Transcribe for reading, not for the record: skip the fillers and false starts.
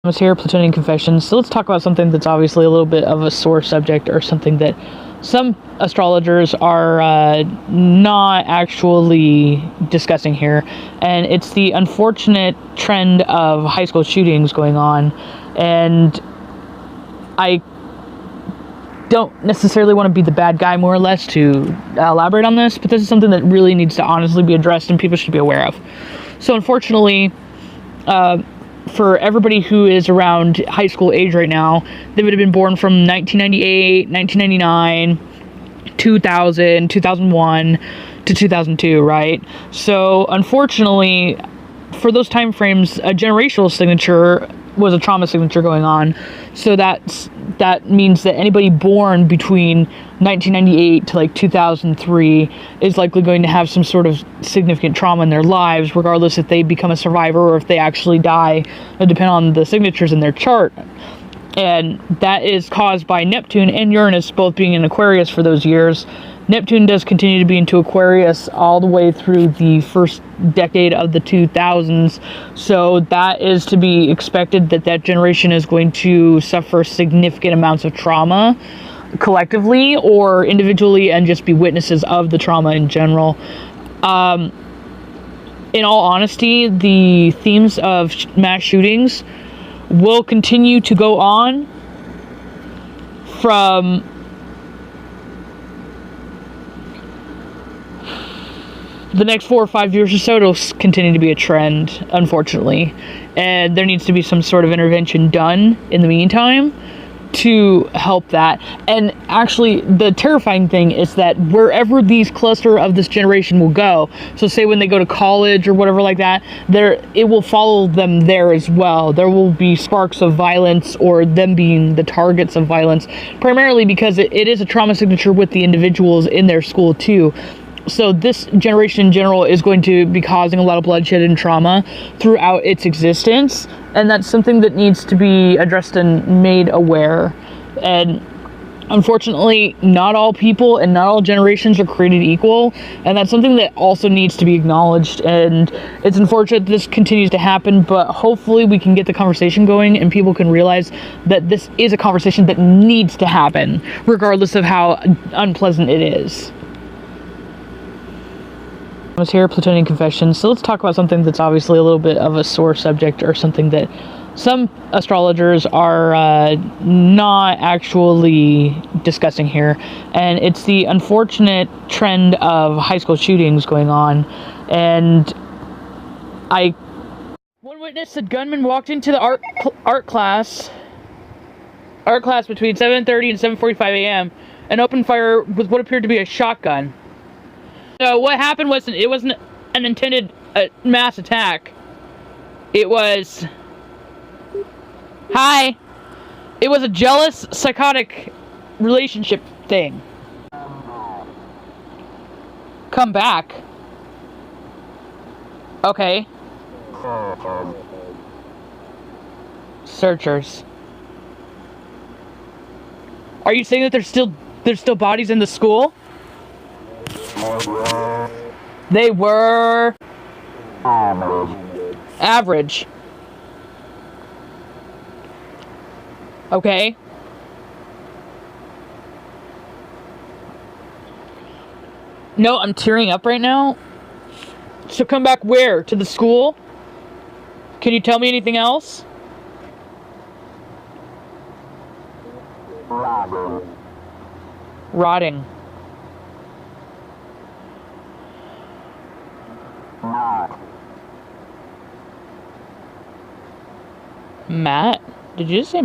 Was here, Plutonian Confessions. So let's talk about something that's obviously a little bit of a sore subject, or something that some astrologers are not actually discussing here, and it's the unfortunate trend of high school shootings going on. And I don't necessarily want to be the bad guy, more or less, to elaborate on this, but this is something that really needs to honestly be addressed and people should be aware of. So unfortunately, for everybody who is around high school age right now, they would have been born from 1998, 1999, 2000, 2001 to 2002, right? So unfortunately, for those time frames, a generational signature was a trauma signature going on. So that means that anybody born between 1998 to like 2003 is likely going to have some sort of significant trauma in their lives, regardless if they become a survivor or if they actually die. It'll depend on the signatures in their chart. And that is caused by Neptune and Uranus both being in Aquarius for those years. Neptune does continue to be into Aquarius all the way through the first decade of the 2000s. So that is to be expected, that generation is going to suffer significant amounts of trauma collectively or individually, and just be witnesses of the trauma in general. In all honesty, the themes of mass shootings will continue to go on from the next 4 or 5 years or so. It'll continue to be a trend, unfortunately, and there needs to be some sort of intervention done in the meantime to help that. And actually, the terrifying thing is that wherever these cluster of this generation will go, so say when they go to college or whatever like that, it will follow them there as well. There will be sparks of violence, or them being the targets of violence, primarily because it is a trauma signature with the individuals in their school too. So this generation in general is going to be causing a lot of bloodshed and trauma throughout its existence, and that's something that needs to be addressed and made aware. And unfortunately, not all people and not all generations are created equal, and that's something that also needs to be acknowledged. And it's unfortunate this continues to happen, but hopefully we can get the conversation going and people can realize that this is a conversation that needs to happen, regardless of how unpleasant it is. Was here, Plutonian Confessions. So let's talk about something that's obviously a little bit of a sore subject, or something that some astrologers are not actually discussing here, and it's the unfortunate trend of high school shootings going on. And one witness said gunman walked into the art class between 7:30 and 7:45 a.m. and opened fire with what appeared to be a shotgun. So what happened wasn't an intended mass attack. It was it was a jealous, psychotic relationship thing. Come back. Okay. Searchers. Are you saying that there's still bodies in the school? They were average. Okay. No, I'm tearing up right now. So come back where? To the school? Can you tell me anything else? Rotting. Matt? Did you just say